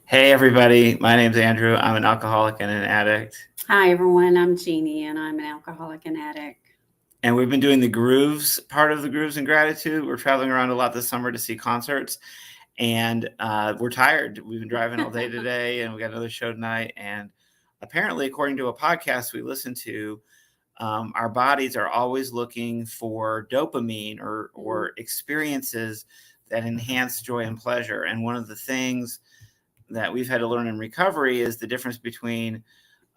Hey, everybody. My name's Andrew. I'm an alcoholic and an addict. Hi, everyone. I'm Jeannie, and I'm an alcoholic and addict. And we've been doing the grooves part of the grooves in gratitude. We're traveling around a lot this summer to see concerts, and we're tired. We've been driving all day today, and we got another show tonight. And apparently, according to a podcast we listened to, our bodies are always looking for dopamine or experiences that enhance joy and pleasure. And one of the things that we've had to learn in recovery is the difference between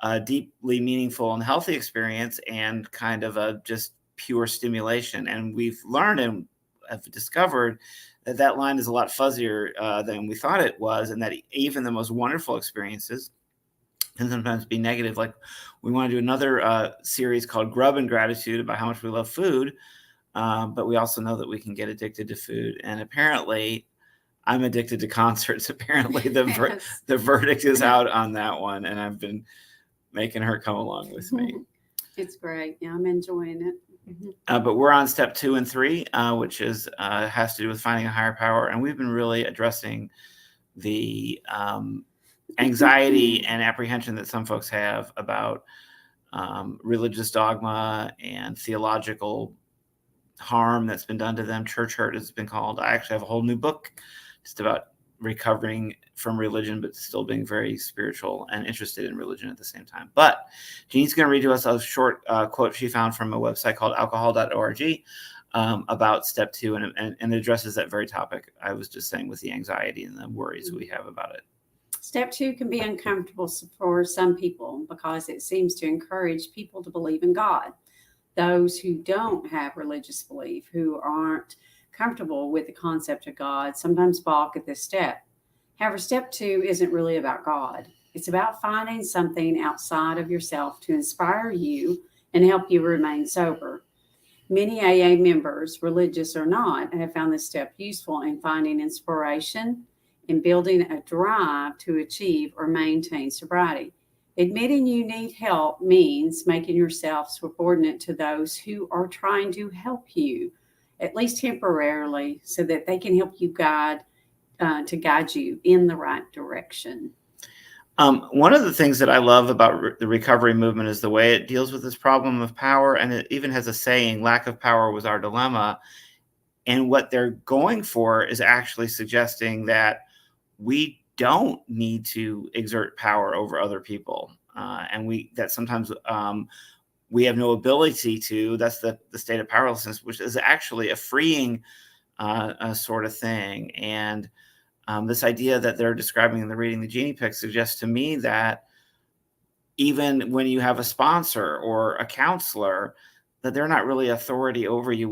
a deeply meaningful and healthy experience and kind of a just pure stimulation. And we've learned and have discovered that that line is a lot fuzzier than we thought it was, and that even the most wonderful experiences can sometimes be negative. Like, we want to do another series called Grub and Gratitude about how much we love food, but we also know that we can get addicted to food. And apparently, I'm addicted to concerts. Apparently, Yes. the verdict is out on that one, and I've been making her come along with me. It's great. Yeah, I'm enjoying it. But we're on step 2 and 3, which is has to do with finding a higher power, and we've been really addressing the anxiety and apprehension that some folks have about religious dogma and theological harm that's been done to them. Church hurt has been called. I actually have a whole new book just about recovering from religion, but still being very spiritual and interested in religion at the same time. But Jeannie's going to read to us a short quote she found from a website called alcohol.org about step 2, and addresses that very topic I was just saying, with the anxiety and the worries we have about it. Step 2 can be uncomfortable for some people because it seems to encourage people to believe in God. Those who don't have religious belief, who aren't comfortable with the concept of God, sometimes balk at this step. However, step 2 isn't really about God. It's about finding something outside of yourself to inspire you and help you remain sober. Many AA members, religious or not, have found this step useful in finding inspiration and building a drive to achieve or maintain sobriety. Admitting you need help means making yourself subordinate to those who are trying to help you, at least temporarily, so that they can help you guide you in the right direction. One of the things that I love about the recovery movement is the way it deals with this problem of power, and it even has a saying, "Lack of power was our dilemma." And what they're going for is actually suggesting that we don't need to exert power over other people, and that sometimes we have no ability to. That's the state of powerlessness, which is actually a freeing sort of thing. And this idea that they're describing in the reading the Jeannie pick suggests to me that even when you have a sponsor or a counselor, that they're not really authority over you.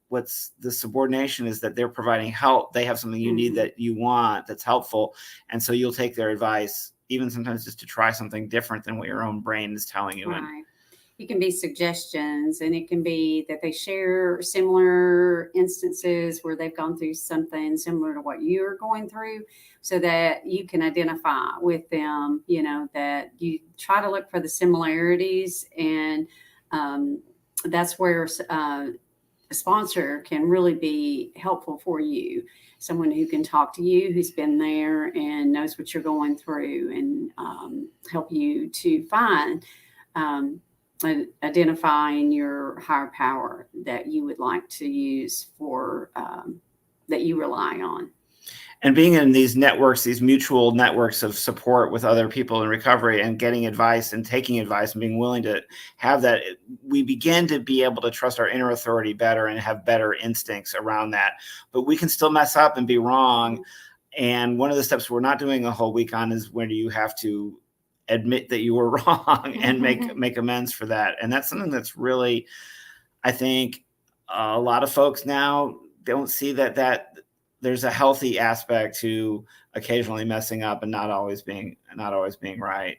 What's the subordination is that they're providing help. They have something you need that you want that's helpful, and so you'll take their advice, even sometimes just to try something different than what your own brain is telling you. Right. It can be suggestions, and it can be that they share similar instances where they've gone through something similar to what you're going through, so that you can identify with them, that you try to look for the similarities. And that's where a sponsor can really be helpful for you. Someone who can talk to you, who's been there and knows what you're going through, and help you to find identifying your higher power that you would like to use for that you rely on. And being in these networks, these mutual networks of support with other people in recovery, and getting advice and taking advice and being willing to have that, we begin to be able to trust our inner authority better and have better instincts around that. But we can still mess up and be wrong. And one of the steps we're not doing a whole week on is when you have to admit that you were wrong and make amends for that. And that's something that's really, I think, a lot of folks now don't see that there's a healthy aspect to occasionally messing up and not always being right.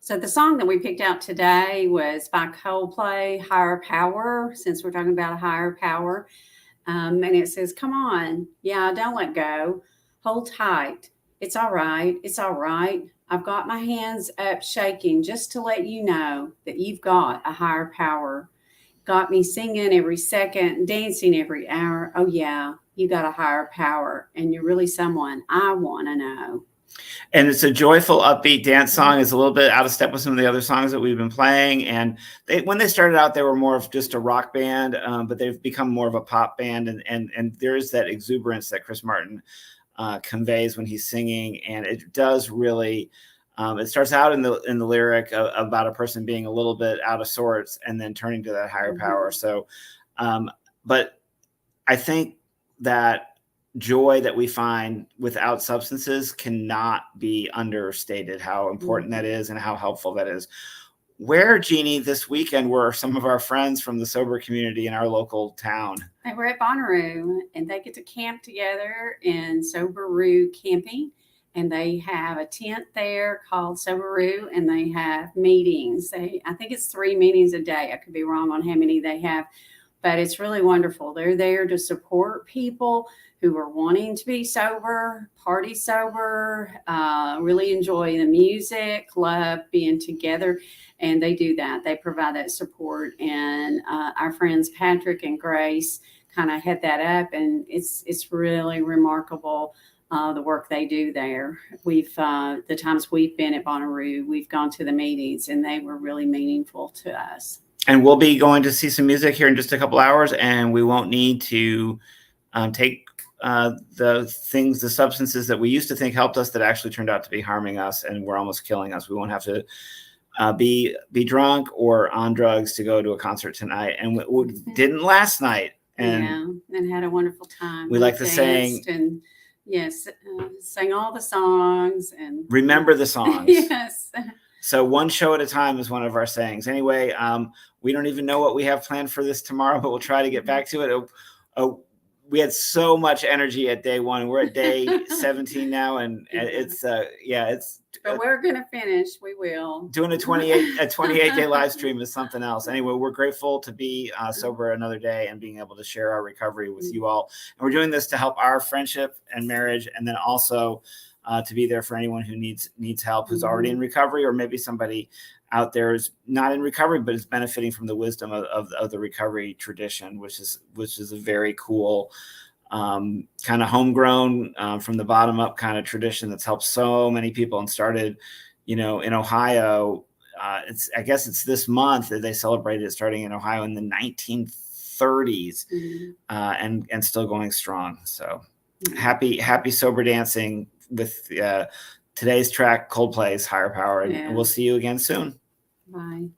So the song that we picked out today was by Coldplay, Higher Power, since we're talking about a higher power. And it says, "Come on, yeah, don't let go. Hold tight. It's all right. It's all right. I've got my hands up shaking just to let you know that you've got a higher power. Got me singing every second, dancing every hour. Oh, yeah, you got a higher power and you're really someone I want to know. And it's a joyful, upbeat dance song. It's a little bit out of step with some of the other songs that we've been playing. And when they started out, they were more of just a rock band, but they've become more of a pop band. And there is that exuberance that Chris Martin conveys when he's singing, and it does really. It starts out in the lyric about a person being a little bit out of sorts, and then turning to that higher power. So, but I think that joy that we find without substances cannot be understated, how important that is and how helpful that is. Where, Jeannie, this weekend were some of our friends from the sober community in our local town? They were at Bonnaroo, and they get to camp together in Soberoo camping. And they have a tent there called Soberoo, and they have meetings. I think it's 3 meetings a day. I could be wrong on how many they have, but it's really wonderful. They're there to support people who are wanting to be sober, party sober, really enjoy the music, love being together. And they do that. They provide that support. And our friends Patrick and Grace kind of head that up. And it's really remarkable, the work they do there. The times we've been at Bonnaroo, we've gone to the meetings, and they were really meaningful to us. And we'll be going to see some music here in just a couple hours, and we won't need to take the substances that we used to think helped us that actually turned out to be harming us and were almost killing us. We won't have to be drunk or on drugs to go to a concert tonight, and we didn't last night. And had a wonderful time. We like the saying, and yes, sang all the songs and remember the songs. Yes. So one show at a time is one of our sayings. Anyway, we don't even know what we have planned for this tomorrow, but we'll try to get back to it. We had so much energy at day 1. We're at day 17 now, and it's. But we're gonna finish. We will. Doing a 28-day live stream is something else. Anyway, we're grateful to be sober another day and being able to share our recovery with you all. And we're doing this to help our friendship and marriage, and then also to be there for anyone who needs help, who's already in recovery, or maybe somebody out there is not in recovery but is benefiting from the wisdom of the recovery tradition, which is a very cool kind of homegrown from the bottom up kind of tradition that's helped so many people and started, in Ohio. I guess it's this month that they celebrated it, starting in Ohio in the 1930s, and still going strong. So happy sober dancing with today's track, Coldplay's Higher Power, and we'll see you again soon. Bye.